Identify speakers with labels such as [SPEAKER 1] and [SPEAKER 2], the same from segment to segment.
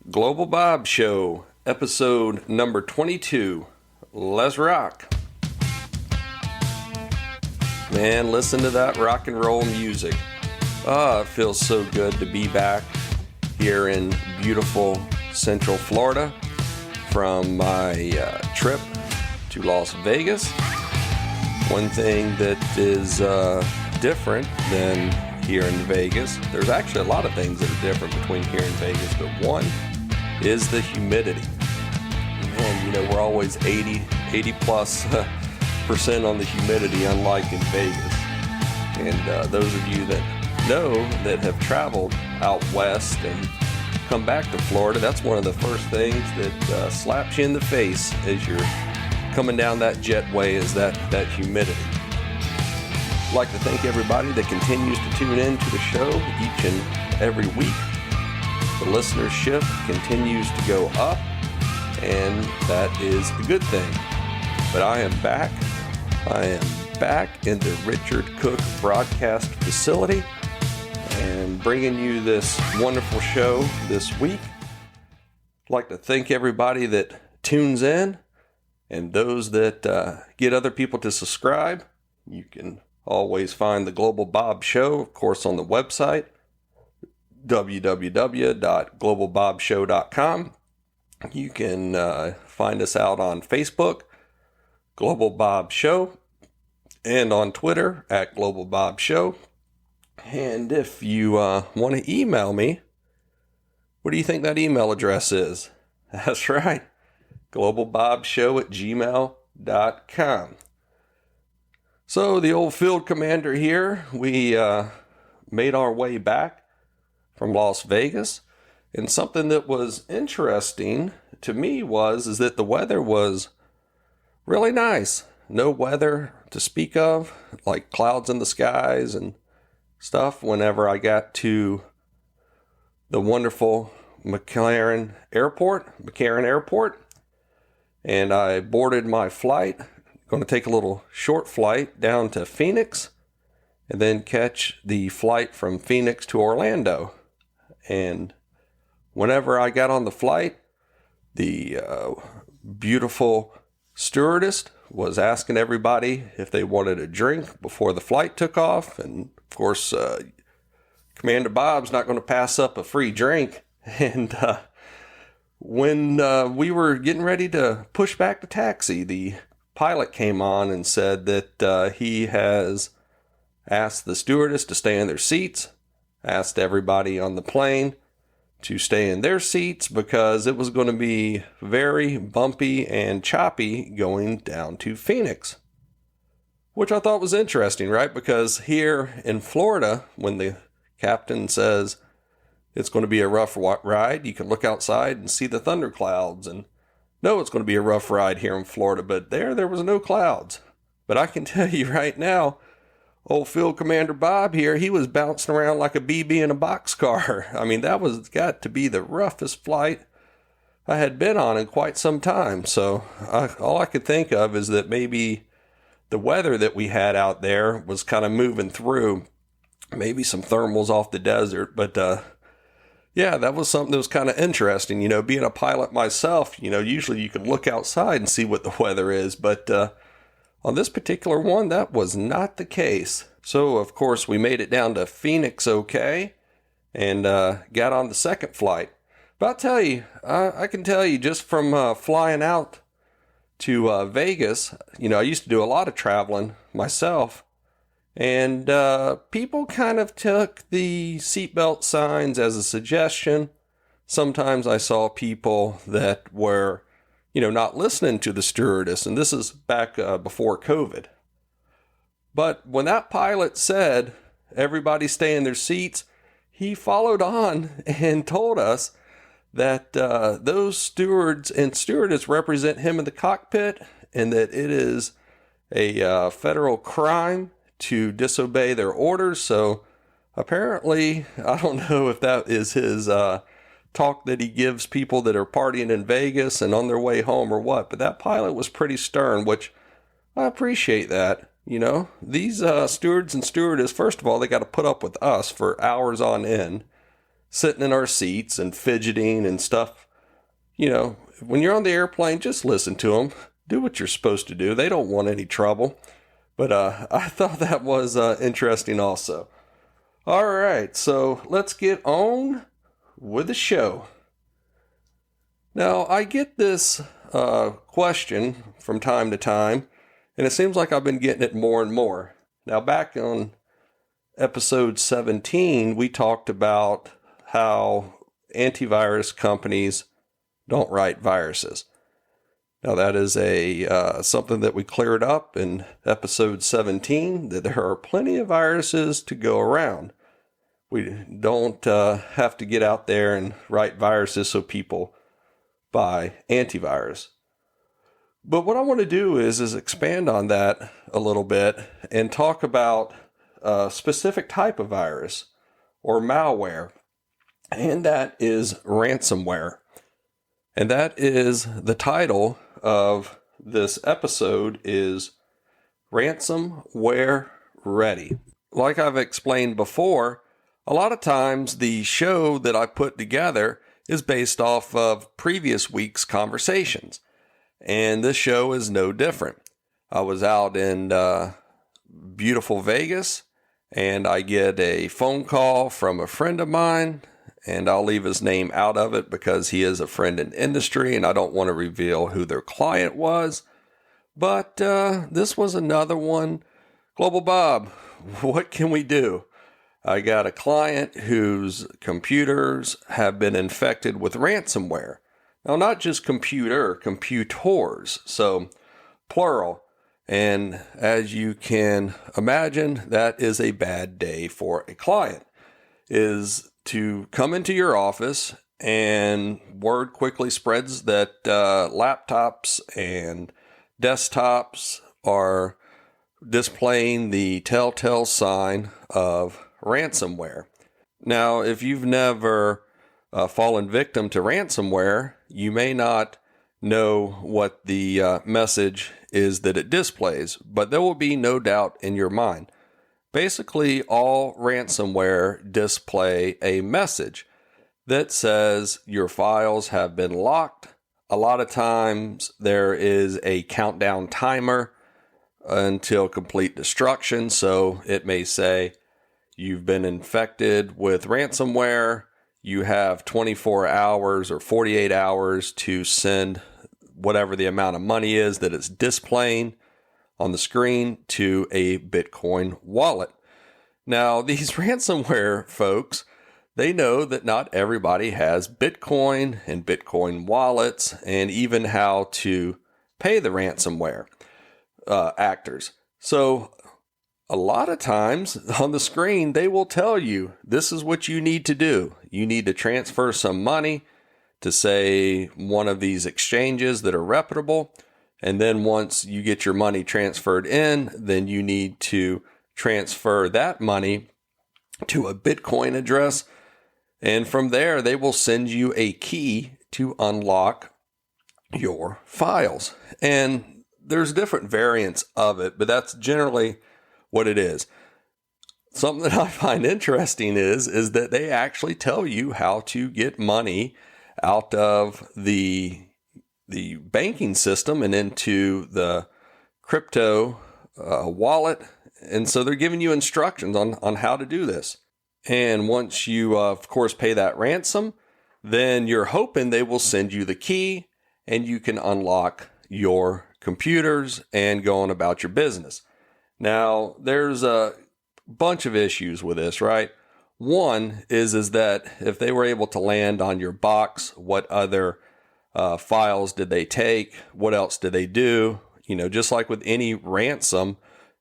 [SPEAKER 1] Global Bob Show, episode number 22. Let's rock. Man, listen to that rock and roll music. It feels so good to be back here in beautiful Central Florida from my trip to Las Vegas. One thing that is different than here in Vegas, there's actually a lot of things that are different between here and Vegas, but one is the humidity. Man, we're always 80 plus percent on the humidity, unlike in Vegas. And those of you that know that have traveled out west and come back to Florida, that's one of the first things that slaps you in the face as you're coming down that jetway is that humidity. I'd like to thank everybody that continues to tune in to the show each and every week. The listenership continues to go up, and that is a good thing. But I am back. I am back in the Richard Cook broadcast facility and bringing you this wonderful show this week. I'd like to thank everybody that tunes in and those that get other people to subscribe. You can always find the Global Bob Show, of course, on the website, www.globalbobshow.com. You can find us out on Facebook, Global Bob Show, and on Twitter at Global Bob Show. And if you want to email me, what do you think that email address is? That's right, globalbobshow@gmail.com. So the old field commander here, we made our way back from Las Vegas, and something that was interesting to me is that the weather was really nice. No weather to speak of, like clouds in the skies and stuff. Whenever I got to the wonderful McCarran Airport, and I boarded my flight. Going to take a little short flight down to Phoenix and then catch the flight from Phoenix to Orlando. And whenever I got on the flight, the beautiful stewardess was asking everybody if they wanted a drink before the flight took off. And of course, Commander Bob's not going to pass up a free drink. And when we were getting ready to push back the taxi, the pilot came on and said that he has asked the stewardess to stay in their seats, asked everybody on the plane to stay in their seats because it was going to be very bumpy and choppy going down to Phoenix. Which I thought was interesting, right? Because here in Florida, when the captain says it's going to be a rough ride, you can look outside and see the thunderclouds and know it's going to be a rough ride here in Florida, but there was no clouds. But I can tell you right now, old Field Commander Bob here, he was bouncing around like a BB in a boxcar. I mean, that was got to be the roughest flight I had been on in quite some time. So all I could think of is that maybe the weather that we had out there was kind of moving through, maybe some thermals off the desert, but yeah, that was something that was kind of interesting. Being a pilot myself, usually you can look outside and see what the weather is. But on this particular one, that was not the case. So, of course, we made it down to Phoenix okay and got on the second flight. But I'll tell you, I can tell you just from flying out to Vegas, I used to do a lot of traveling myself. And people kind of took the seatbelt signs as a suggestion. Sometimes I saw people that were, not listening to the stewardess. And this is back before COVID. But when that pilot said, everybody stay in their seats, he followed on and told us that those stewards and stewardess represent him in the cockpit and that it is a federal crime to disobey their orders. So apparently, I don't know if that is his talk that he gives people that are partying in Vegas and on their way home or what, but that pilot was pretty stern, which I appreciate that. These stewards and stewardess, first of all, they got to put up with us for hours on end. sitting in our seats and fidgeting and stuff. When you're on the airplane, just listen to them. Do what you're supposed to do. They don't want any trouble. But I thought that was interesting also. All right, so let's get on with the show. Now, I get this question from time to time, and it seems like I've been getting it more and more. Now, back on episode 17, we talked about how antivirus companies don't write viruses. Now, that is something that we cleared up in episode 17, that there are plenty of viruses to go around. We don't have to get out there and write viruses so people buy antivirus. But what I want to do is expand on that a little bit and talk about a specific type of virus or malware, and that is ransomware. And that is the title of this episode, is Ransomware Ready. Like I've explained before, a lot of times the show that I put together is based off of previous week's conversations. And this show is no different. I was out in beautiful Vegas, and I get a phone call from a friend of mine, and I'll leave his name out of it because he is a friend in industry and I don't want to reveal who their client was. But this was another one. Global Bob, what can we do? I got a client whose computers have been infected with ransomware. Now, not just computers, so plural. And as you can imagine, that is a bad day for a client, is to come into your office and word quickly spreads that laptops and desktops are displaying the telltale sign of ransomware. Now, if you've never fallen victim to ransomware, you may not know what the message is that it displays, but there will be no doubt in your mind. Basically, all ransomware display a message that says your files have been locked. A lot of times there is a countdown timer until complete destruction. So it may say you've been infected with ransomware. You have 24 hours or 48 hours to send whatever the amount of money is that it's displaying on the screen to a Bitcoin wallet. Now, these ransomware folks, they know that not everybody has Bitcoin and Bitcoin wallets and even how to pay the ransomware actors. So a lot of times on the screen, they will tell you, this is what you need to do. You need to transfer some money to, say, one of these exchanges that are reputable. And then once you get your money transferred in, then you need to transfer that money to a Bitcoin address. And from there, they will send you a key to unlock your files. And there's different variants of it, but that's generally what it is. Something that I find interesting is that they actually tell you how to get money out of the banking system and into the crypto wallet. And so they're giving you instructions on how to do this. And once you, of course, pay that ransom, then you're hoping they will send you the key and you can unlock your computers and go on about your business. Now, there's a bunch of issues with this, right? One is that if they were able to land on your box, what other files did they take? What else did they do? Just like with any ransom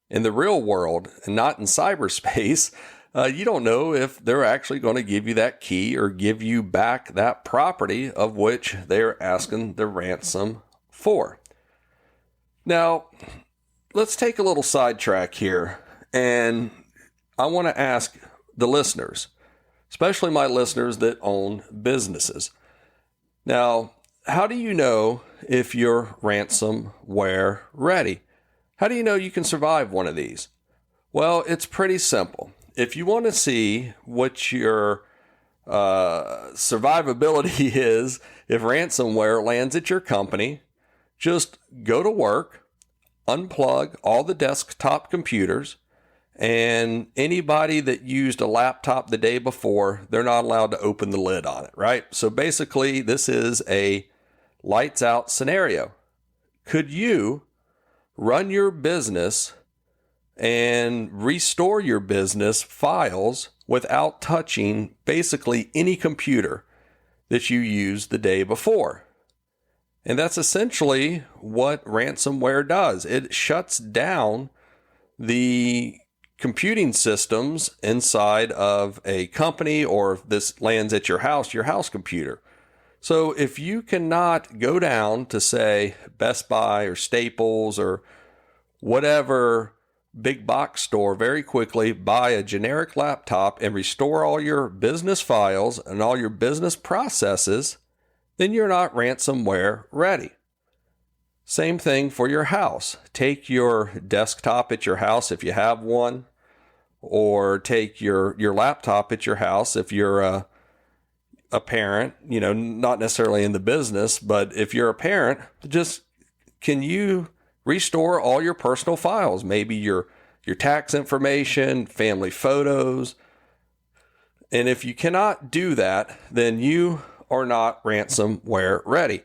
[SPEAKER 1] in the real world and not in cyberspace, you don't know if they're actually going to give you that key or give you back that property of which they're asking the ransom for. Now, let's take a little sidetrack here, and I want to ask the listeners, especially my listeners that own businesses. Now, how do you know if you're ransomware ready? How do you know you can survive one of these? Well, it's pretty simple. If you want to see what your survivability is if ransomware lands at your company, just go to work, unplug all the desktop computers, and anybody that used a laptop the day before, they're not allowed to open the lid on it, right? So basically, this is a lights out scenario. Could you run your business and restore your business files without touching basically any computer that you used the day before? And that's essentially what ransomware does. It shuts down the computing systems inside of a company, or if this lands at your house computer. So if you cannot go down to, say, Best Buy or Staples or whatever big box store very quickly, buy a generic laptop and restore all your business files and all your business processes, then you're not ransomware ready. Same thing for your house. Take your desktop at your house if you have one, or take your laptop at your house if you're a parent, not necessarily in the business, but if you're a parent, just can you restore all your personal files, maybe your tax information, family photos. And if you cannot do that, then you are not ransomware ready.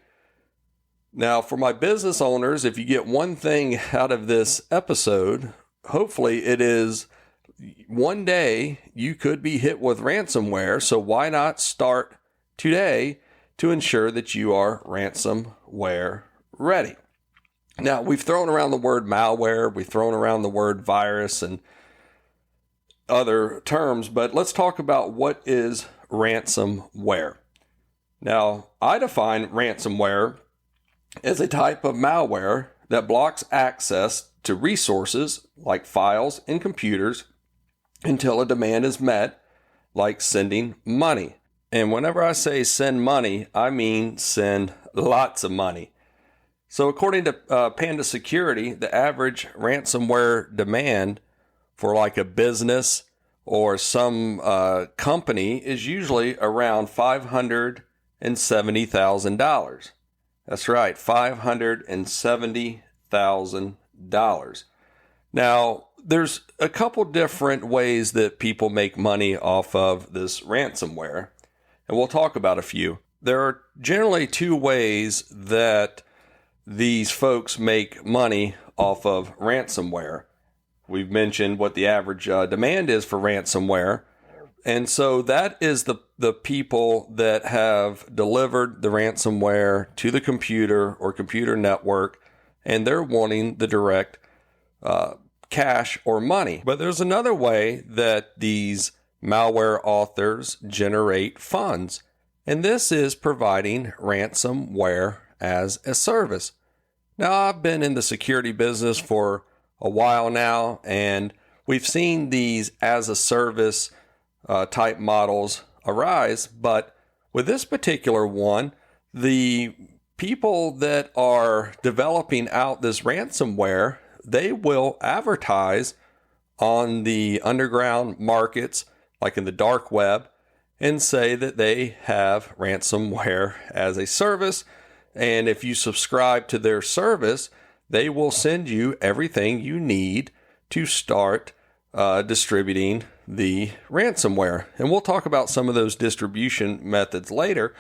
[SPEAKER 1] Now, for my business owners, if you get one thing out of this episode, hopefully it is one day you could be hit with ransomware. So why not start today to ensure that you are ransomware ready? Now, we've thrown around the word malware, we've thrown around the word virus and other terms, but let's talk about what is ransomware. Now, I define ransomware as a type of malware that blocks access to resources like files and computers until a demand is met, like sending money. And whenever I say send money, I mean send lots of money. So according to Panda Security, the average ransomware demand for like a business or some company is usually around $570,000. That's right, $570,000. Now, there's a couple different ways that people make money off of this ransomware, and we'll talk about a few. There are generally two ways that these folks make money off of ransomware. We've mentioned what the average demand is for ransomware. And so that is the people that have delivered the ransomware to the computer or computer network, and they're wanting the direct cash or money. But there's another way that these malware authors generate funds, and this is providing ransomware as a service. Now, I've been in the security business for a while now, and we've seen these as a service type models arise, but with this particular one, the people that are developing out this ransomware, they will advertise on the underground markets, like in the dark web, and say that they have ransomware as a service. And if you subscribe to their service, they will send you everything you need to start distributing the ransomware. And we'll talk about some of those distribution methods later.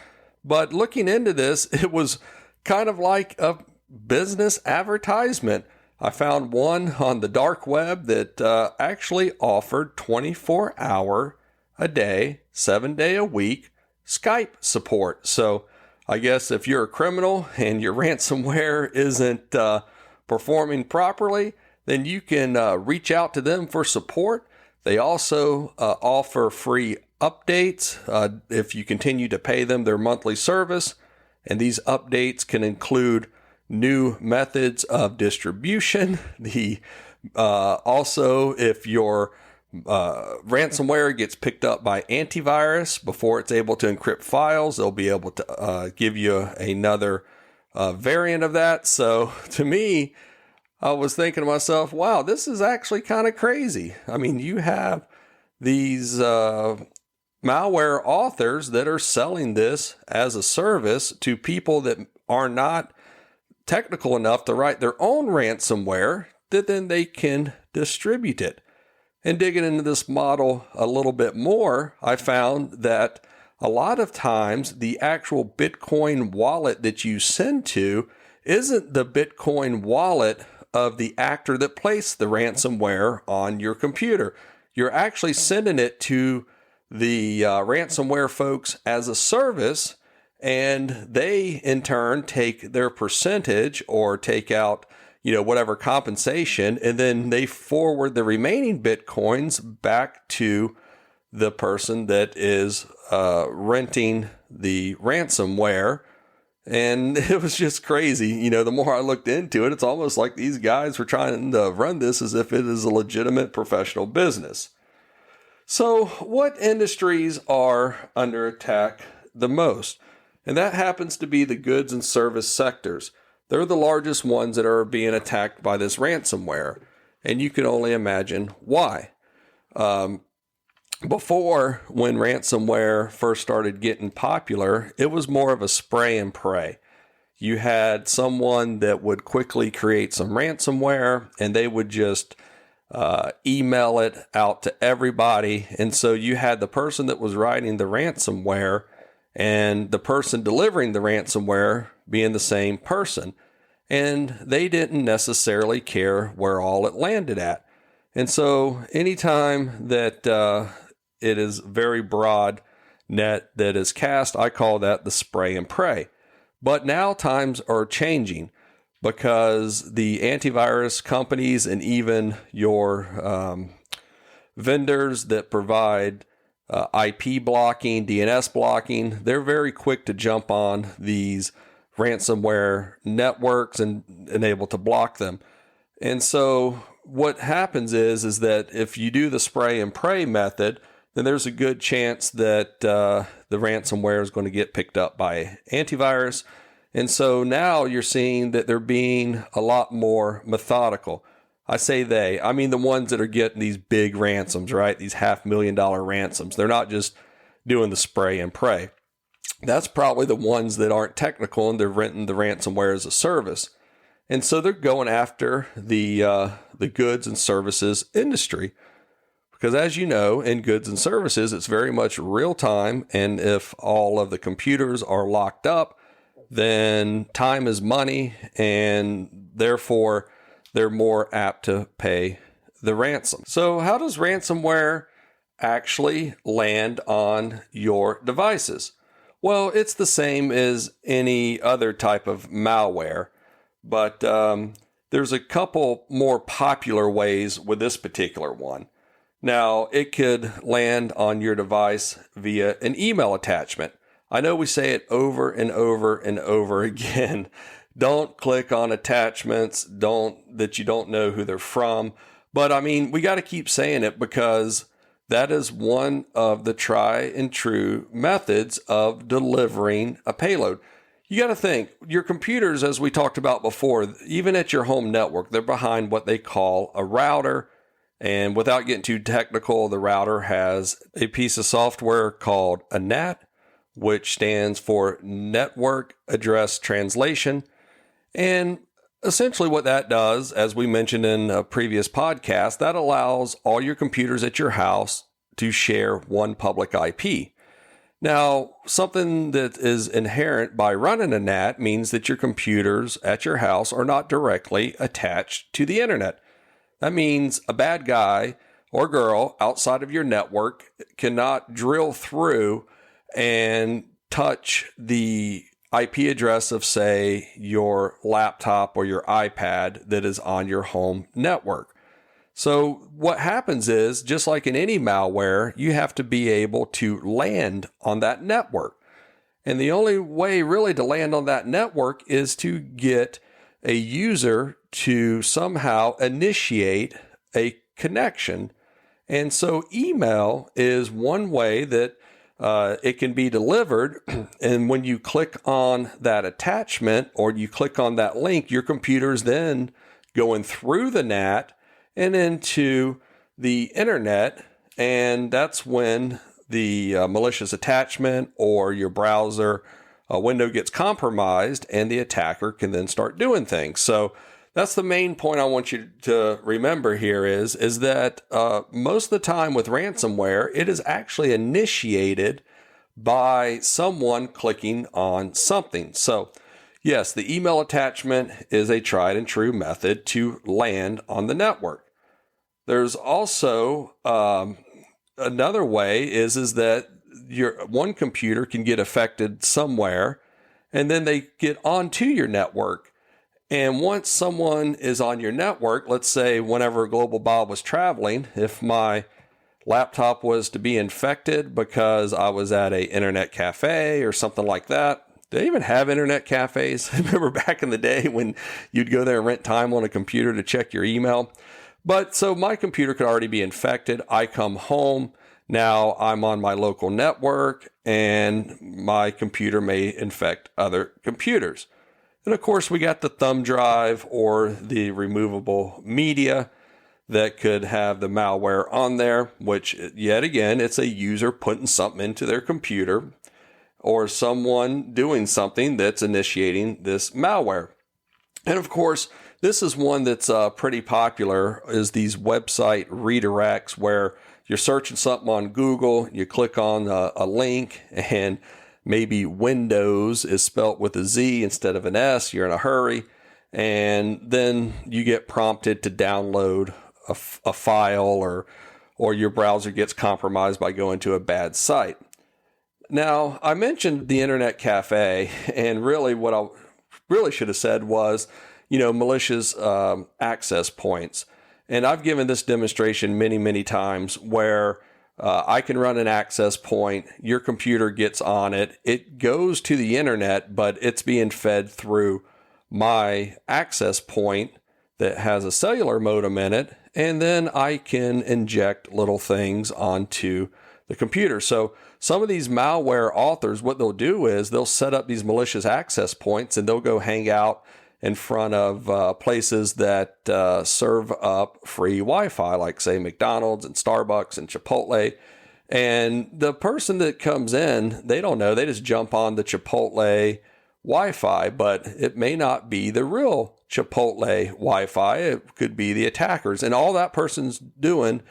[SPEAKER 1] But looking into this, it was kind of like a business advertisement. I found one on the dark web that actually offered 24-hour a day, 7-day a week Skype support. So I guess if you're a criminal and your ransomware isn't performing properly, then you can reach out to them for support. They also offer free updates if you continue to pay them their monthly service. And these updates can include new methods of distribution. Also, if your ransomware gets picked up by antivirus before it's able to encrypt files, they'll be able to give you another variant of that. So to me, I was thinking to myself, wow, this is actually kind of crazy. I mean, you have these malware authors that are selling this as a service to people that are not technical enough to write their own ransomware, that then they can distribute it. And digging into this model a little bit more, I found that a lot of times the actual Bitcoin wallet that you send to isn't the Bitcoin wallet of the actor that placed the ransomware on your computer. You're actually sending it to the ransomware folks as a service, and they in turn take their percentage or take out whatever compensation, and then they forward the remaining Bitcoins back to the person that is renting the ransomware. And it was just crazy. The more I looked into it, it's almost like these guys were trying to run this as if it is a legitimate professional business. So what industries are under attack the most? And that happens to be the goods and service sectors. They're the largest ones that are being attacked by this ransomware. And you can only imagine why. Before, when ransomware first started getting popular, it was more of a spray and pray. You had someone that would quickly create some ransomware, and they would just email it out to everybody. And so you had the person that was writing the ransomware and the person delivering the ransomware being the same person. And they didn't necessarily care where all it landed at. And so anytime that it is very broad net that is cast, I call that the spray and pray. But now times are changing, because the antivirus companies and even your vendors that provide IP blocking, DNS blocking, they're very quick to jump on these ransomware networks and able to block them. And so what happens is that if you do the spray and pray method, then there's a good chance that the ransomware is going to get picked up by antivirus. And so now you're seeing that they're being a lot more methodical. I say they, I mean the ones that are getting these big ransoms, right? These $500,000 ransoms. They're not just doing the spray and pray. That's probably the ones that aren't technical and they're renting the ransomware as a service. And so they're going after the goods and services industry. Because as you know, in goods and services, it's very much real time. And if all of the computers are locked up, then time is money, and therefore they're more apt to pay the ransom. So how does ransomware actually land on your devices? Well, it's the same as any other type of malware, but there's a couple more popular ways with this particular one. Now, it could land on your device via an email attachment. I know we say it over and over and over again. Don't click on attachments that you don't know who they're from. But I mean, we got to keep saying it, because that is one of the try and true methods of delivering a payload. You got to think, your computers, as we talked about before, even at your home network, they're behind what they call a router. And without getting too technical, the router has a piece of software called a NAT, which stands for Network Address Translation. And essentially what that does, as we mentioned in a previous podcast, that allows all your computers at your house to share one public IP. Now, something that is inherent by running a NAT means that your computers at your house are not directly attached to the internet. That means a bad guy or girl outside of your network cannot drill through and touch the IP address of, say, your laptop or your iPad that is on your home network. So what happens is, just like in any malware, you have to be able to land on that network. And the only way really to land on that network is to get a user to somehow initiate a connection. And so email is one way that it can be delivered. And when you click on that attachment or you click on that link, your computer's then going through the NAT and into the internet. And that's when the malicious attachment or your browser window gets compromised, and the attacker can then start doing things. So that's the main point I want you to remember here is that most of the time with ransomware, it is actually initiated by someone clicking on something. So yes, the email attachment is a tried and true method to land on the network. There's also another way is that your one computer can get affected somewhere, and then they get onto your network. And once someone is on your network, let's say whenever Global Bob was traveling, if my laptop was to be infected because I was at an internet cafe or something like that. Do they even have internet cafes? I remember back in the day when you'd go there and rent time on a computer to check your email. But so my computer could already be infected. I come home. Now I'm on my local network, and my computer may infect other computers. And of course, we got the thumb drive or the removable media that could have the malware on there, which yet again, it's a user putting something into their computer or someone doing something that's initiating this malware. And of course, this is one that's pretty popular, is these website redirects where you're searching something on Google, you click on a link, and maybe Windows is spelt with a Z instead of an S, you're in a hurry, and then you get prompted to download a file, or your browser gets compromised by going to a bad site. Now, I mentioned the internet cafe, and really what I really should have said was, malicious access points. And I've given this demonstration many, many times where I can run an access point, your computer gets on it, it goes to the internet, but it's being fed through my access point that has a cellular modem in it, and then I can inject little things onto the computer. So some of these malware authors, what they'll do is they'll set up these malicious access points, and they'll go hang out in front of places that serve up free Wi-Fi, like say McDonald's and Starbucks and Chipotle. And the person that comes in, they don't know, they just jump on the Chipotle Wi-Fi, but it may not be the real Chipotle Wi-Fi. It could be the attackers. And all that person's doing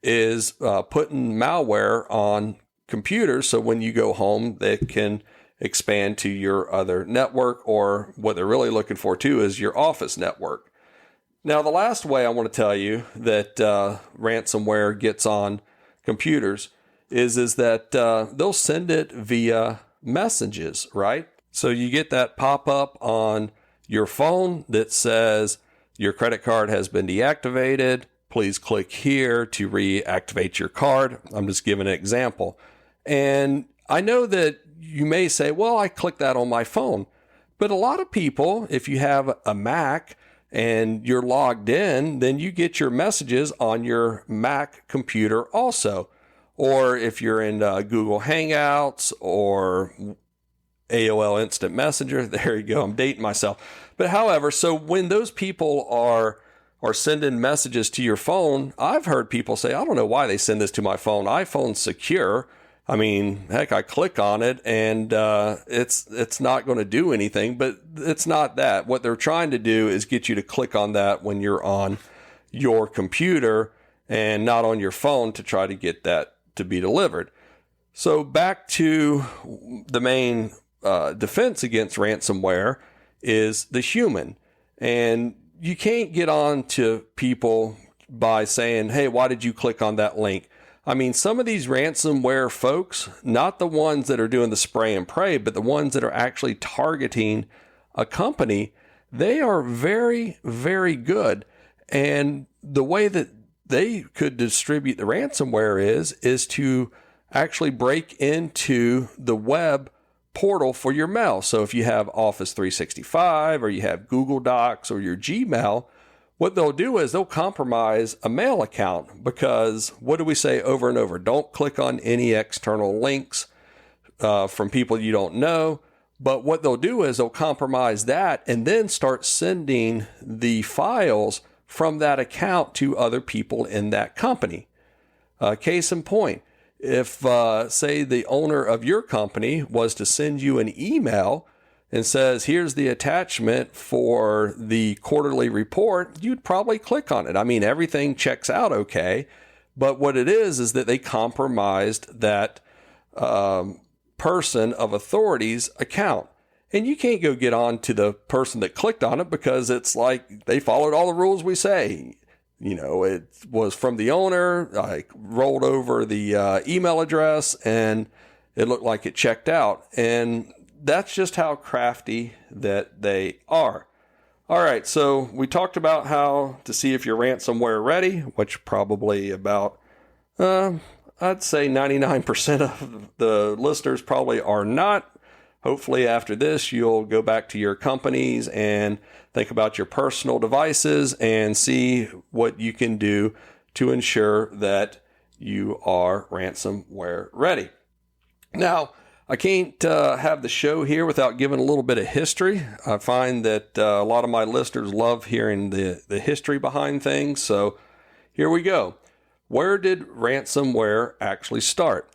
[SPEAKER 1] is putting malware on computers, so when you go home, they can expand to your other network, or what they're really looking for too is your office network. Now, the last way I want to tell you that ransomware gets on computers is that they'll send it via messages, right? So you get that pop-up on your phone that says your credit card has been deactivated. Please click here to reactivate your card. I'm just giving an example. And I know that you may say, well, I clicked that on my phone. But a lot of people, if you have a Mac and you're logged in, then you get your messages on your Mac computer also. Or if you're in Google Hangouts or AOL Instant Messenger, there you go, I'm dating myself. But however, so when those people are sending messages to your phone, I've heard people say, I don't know why they send this to my phone. iPhone's secure. I mean, heck, I click on it and it's not going to do anything, but it's not that. What they're trying to do is get you to click on that when you're on your computer and not on your phone to try to get that to be delivered. So back to the main defense against ransomware is the human. And you can't get on to people by saying, hey, why did you click on that link? I mean, some of these ransomware folks, not the ones that are doing the spray and pray, but the ones that are actually targeting a company, they are very, very good. And the way that they could distribute the ransomware is to actually break into the web portal for your mail. So if you have Office 365 or you have Google Docs or your Gmail, what they'll do is they'll compromise a mail account, because what do we say over and over? Don't click on any external links from people you don't know. But what they'll do is they'll compromise that and then start sending the files from that account to other people in that company. Case in point, if, say, the owner of your company was to send you an email and says, here's the attachment for the quarterly report, you'd probably click on it. I mean, everything checks out okay. But what it is that they compromised that person of authority's account. And you can't go get on to the person that clicked on it because it's like they followed all the rules we say. You know, it was from the owner. I rolled over the email address and it looked like it checked out. And that's just how crafty that they are. All right, so we talked about how to see if you're ransomware ready, which probably about, I'd say 99% of the listeners probably are not. Hopefully after this, you'll go back to your companies and think about your personal devices and see what you can do to ensure that you are ransomware ready. Now, I can't have the show here without giving a little bit of history. I find that a lot of my listeners love hearing the history behind things. So here we go. Where did ransomware actually start?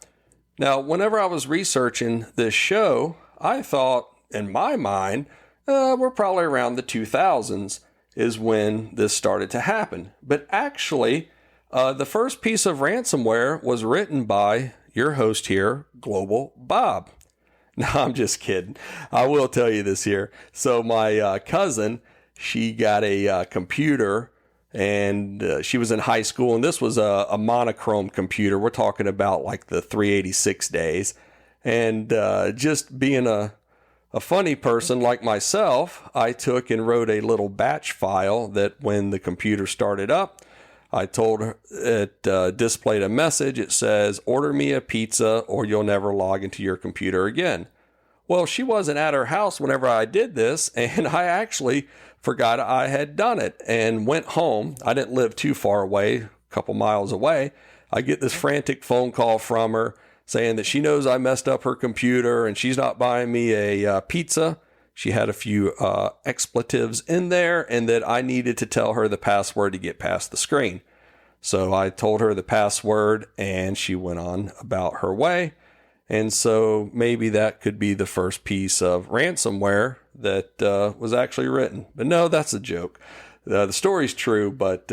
[SPEAKER 1] Now, whenever I was researching this show, I thought in my mind, we're probably around the 2000s is when this started to happen. But actually, the first piece of ransomware was written by your host here, Global Bob. No, I'm just kidding. I will tell you this here. So my cousin, she got a computer and she was in high school, and this was a monochrome computer. We're talking about like the 386 days. And just being a funny person like myself, I took and wrote a little batch file that when the computer started up, I told her it displayed a message. It says, order me a pizza or you'll never log into your computer again. Well, she wasn't at her house whenever I did this, and I actually forgot I had done it and went home. I didn't live too far away, a couple miles away. I get this frantic phone call from her saying that she knows I messed up her computer and she's not buying me a pizza. She had a few expletives in there and that I needed to tell her the password to get past the screen. So I told her the password and she went on about her way. And so maybe that could be the first piece of ransomware that was actually written. But no, that's a joke. The story's true, but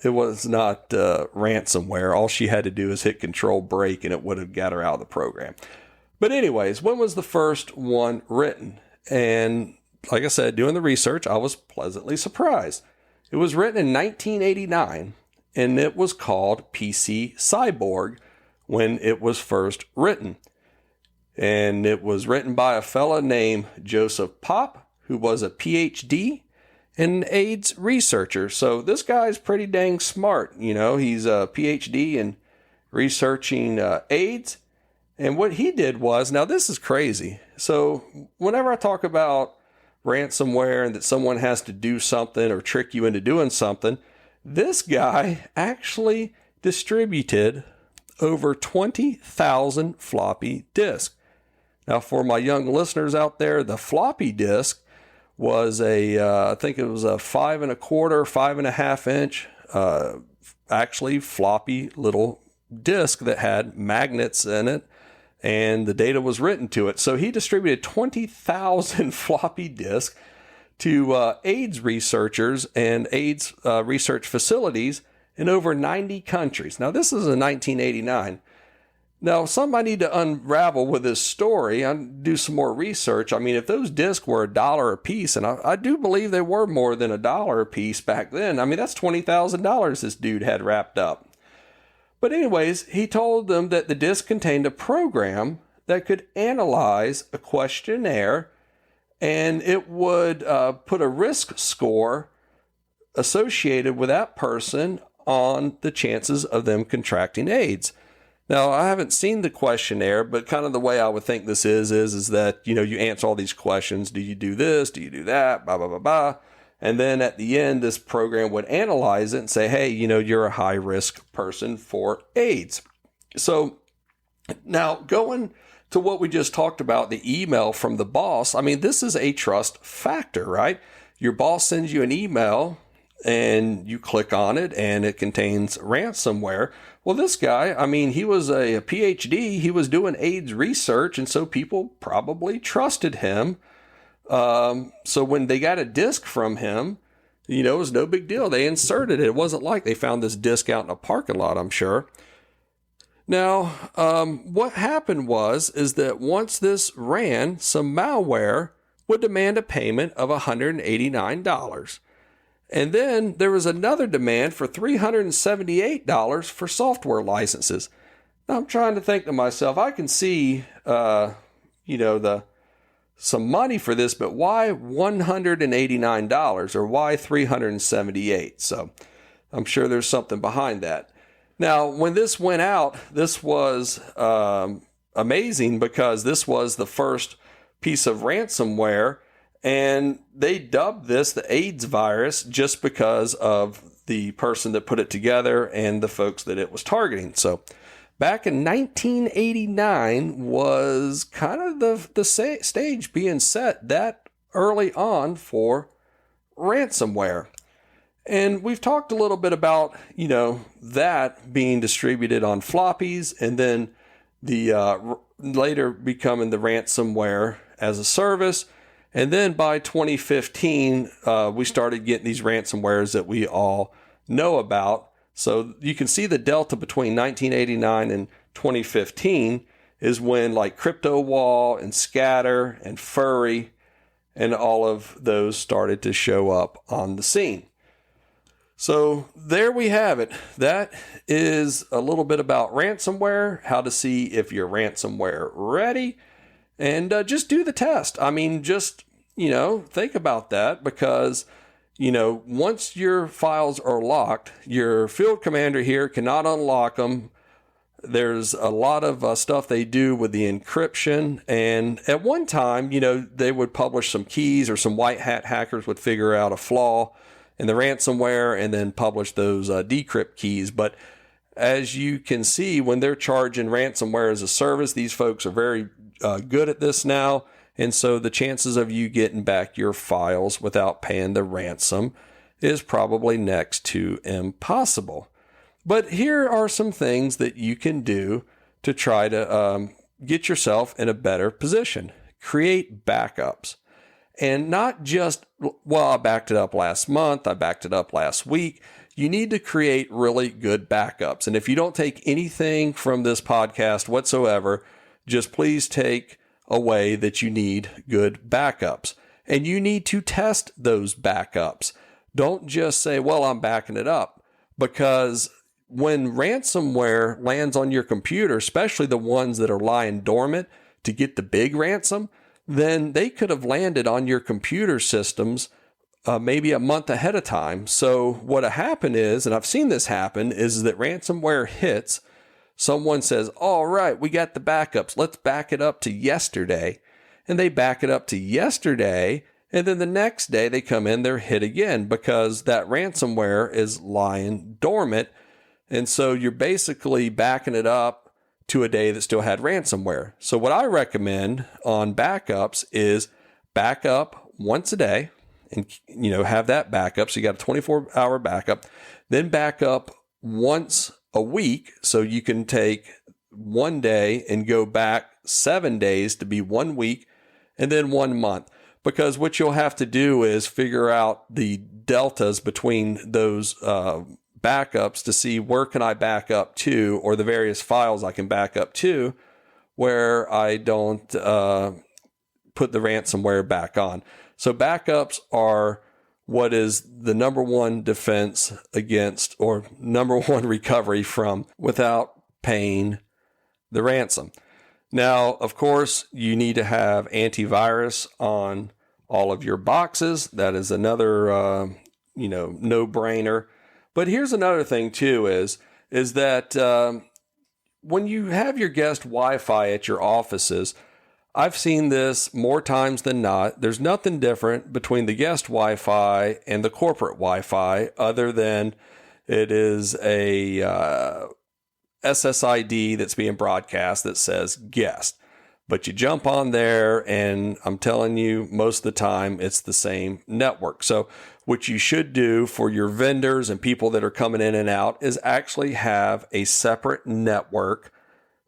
[SPEAKER 1] it was not ransomware. All she had to do is hit Control Break and it would have got her out of the program. But anyways, when was the first one written? And like I said, doing the research, I was pleasantly surprised. It was written in 1989, and it was called PC Cyborg when it was first written. And it was written by a fella named Joseph Popp, who was a PhD and an AIDS researcher. So this guy's pretty dang smart. You know, he's a PhD in researching AIDS. And what he did was, now this is crazy. So whenever I talk about ransomware and that someone has to do something or trick you into doing something, this guy actually distributed over 20,000 floppy disks. Now, for my young listeners out there, the floppy disk was I think it was a 5 1/4, 5 1/2 inch, actually floppy little disk that had magnets in it, and the data was written to it. So he distributed 20,000 floppy disks to AIDS researchers and AIDS research facilities in over 90 countries. Now, this is in 1989. Now, something I need to unravel with this story, I do some more research. I mean, if those discs were $1 a piece, and I do believe they were more than $1 a piece back then, I mean, that's $20,000 this dude had wrapped up. But anyways, he told them that the disc contained a program that could analyze a questionnaire, and it would put a risk score associated with that person on the chances of them contracting AIDS. Now, I haven't seen the questionnaire, but kind of the way I would think this is that, you know, you answer all these questions. Do you do this? Do you do that? Blah, blah, blah, blah. And then at the end, this program would analyze it and say, hey, you know, you're a high risk person for AIDS. So now going to what we just talked about, the email from the boss, I mean, this is a trust factor, right? Your boss sends you an email and you click on it and it contains ransomware. Well, this guy, I mean, he was a PhD. He was doing AIDS research, and so people probably trusted him. So when they got a disk from him, it was no big deal. They inserted it. It wasn't like they found this disk out in a parking lot, I'm sure. Now, what happened is that once this ran, some malware would demand a payment of $189. And then there was another demand for $378 for software licenses. Now, I'm trying to think to myself, I can see, some money for this, but why $189 or why $378? So I'm sure there's something behind that. Now, when this went out, this was amazing because this was the first piece of ransomware, and they dubbed this the AIDS virus just because of the person that put it together and the folks that it was targeting. So back in 1989 was kind of the stage being set that early on for ransomware. And we've talked a little bit about, that being distributed on floppies and then the later becoming the ransomware as a service. And then by 2015, we started getting these ransomwares that we all know about. So you can see the delta between 1989 and 2015 is when like CryptoWall and Scatter and Furry and all of those started to show up on the scene. So there we have it. That is a little bit about ransomware, how to see if you're ransomware ready, and just do the test. I mean, just, think about that because, once your files are locked, your field commander here cannot unlock them. There's a lot of stuff they do with the encryption. And at one time, they would publish some keys or some white hat hackers would figure out a flaw in the ransomware and then publish those decrypt keys. But as you can see, when they're charging ransomware as a service, these folks are very good at this now. And so the chances of you getting back your files without paying the ransom is probably next to impossible. But here are some things that you can do to try to get yourself in a better position. Create backups. And not just, I backed it up last month, I backed it up last week. You need to create really good backups. And if you don't take anything from this podcast whatsoever, just please take away that you need good backups. And you need to test those backups. Don't just say, I'm backing it up. Because when ransomware lands on your computer, especially the ones that are lying dormant to get the big ransom, then they could have landed on your computer systems maybe a month ahead of time. So what happened is, and I've seen this happen, is that ransomware hits, someone says, all right, we got the backups. Let's back it up to yesterday. And they back it up to yesterday. And then the next day they come in, they're hit again because that ransomware is lying dormant. And so you're basically backing it up to a day that still had ransomware. So what I recommend on backups is back up once a day and, have that backup. So you got a 24-hour backup, then back up once a week. So you can take one day and go back 7 days to be 1 week and then 1 month. Because what you'll have to do is figure out the deltas between those backups to see where can I back up to, or the various files I can back up to where I don't put the ransomware back on. So backups are what is the number one defense against, or number one recovery from, without paying the ransom. Now, of course, you need to have antivirus on all of your boxes. That is another, no-brainer. But here's another thing too is that when you have your guest Wi-Fi at your offices, I've seen this more times than not. There's nothing different between the guest Wi-Fi and the corporate Wi-Fi other than it is a SSID that's being broadcast that says guest. But you jump on there, and I'm telling you, most of the time, it's the same network. So what you should do for your vendors and people that are coming in and out is actually have a separate network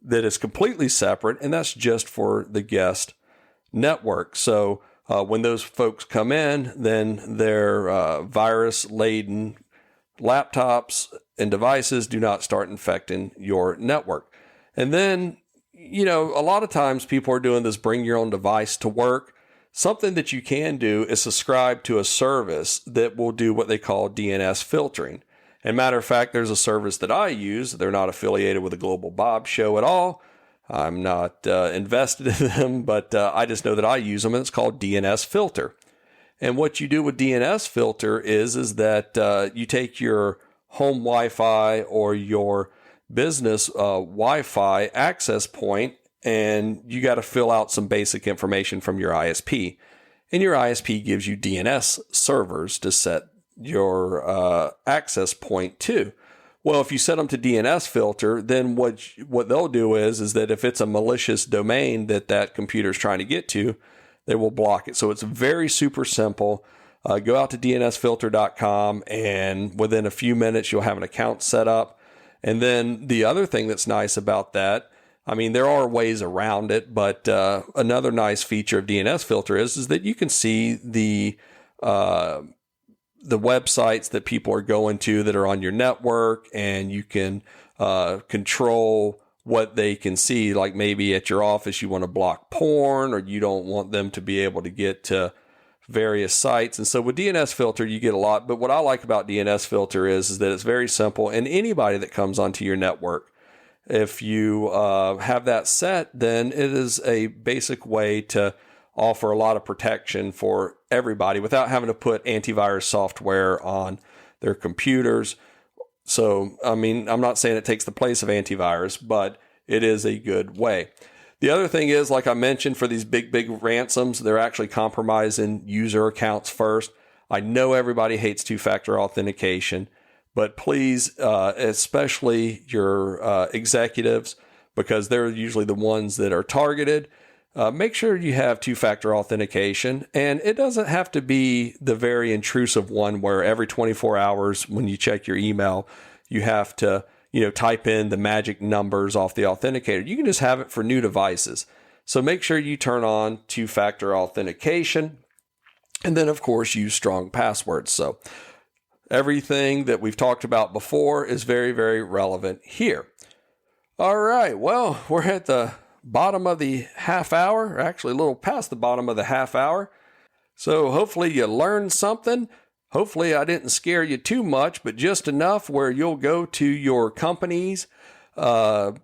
[SPEAKER 1] that is completely separate, and that's just for the guest network. So when those folks come in, then their virus-laden laptops and devices do not start infecting your network. And then, you know, a lot of times people are doing this bring your own device to work. Something that you can do is subscribe to a service that will do what they call DNS filtering. And matter of fact, there's a service that I use. They're not affiliated with the Global Bob Show at all. I'm not invested in them, but I just know that I use them, and it's called DNS Filter. And what you do with DNS Filter is that you take your home Wi-Fi or your business Wi-Fi access point, and you got to fill out some basic information from your ISP. And your ISP gives you DNS servers to set your access point to. Well, if you set them to DNS filter, then what they'll do is that if it's a malicious domain that computer is trying to get to, they will block it. So it's very super simple. Go out to dnsfilter.com, and within a few minutes, you'll have an account set up. And then the other thing that's nice about that, I mean, there are ways around it, but another nice feature of DNS filter is that you can see the websites that people are going to that are on your network, and you can control what they can see. Like maybe at your office, you want to block porn, or you don't want them to be able to get to various sites. And so with DNS filter, you get a lot. But what I like about DNS filter is that it's very simple, and anybody that comes onto your network, if you have that set, then it is a basic way to offer a lot of protection for everybody without having to put antivirus software on their computers. So, I mean, I'm not saying it takes the place of antivirus, but it is a good way. The other thing is, like I mentioned, for these big ransoms, they're actually compromising user accounts first. I know everybody hates two-factor authentication, but please, especially your executives, because they're usually the ones that are targeted, make sure you have two-factor authentication. And it doesn't have to be the very intrusive one where every 24 hours when you check your email, you have to type in the magic numbers off the authenticator. You can just have it for new devices. So make sure you turn on two-factor authentication, and then, of course, use strong passwords. So everything that we've talked about before is very, very relevant here. All right, well, we're at the bottom of the half hour, actually a little past the bottom of the half hour. So hopefully you learned something. Hopefully I didn't scare you too much, but just enough where you'll go to your companies and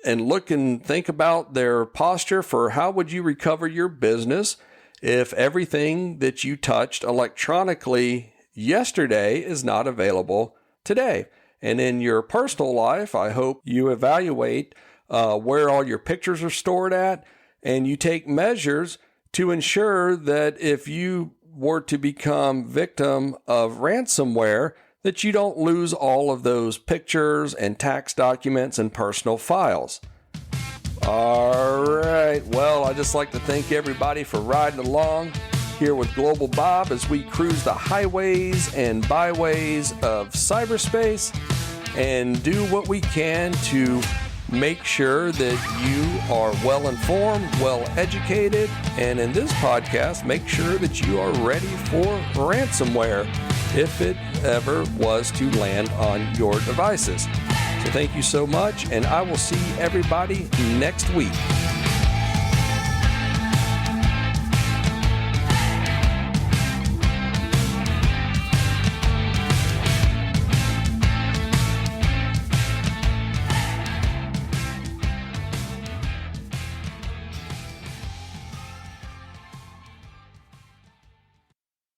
[SPEAKER 1] look and think about their posture for how would you recover your business if everything that you touched electronically yesterday is not available today. And in your personal life, I hope you evaluate where all your pictures are stored at, and you take measures to ensure that if you were to become victim of ransomware, that you don't lose all of those pictures and tax documents and personal files. All right. Well, I'd just like to thank everybody for riding along here with Global Bob as we cruise the highways and byways of cyberspace and do what we can to make sure that you are well informed, well educated, and in this podcast, make sure that you are ready for ransomware if it ever was to land on your devices. So thank you so much, and I will see everybody next week.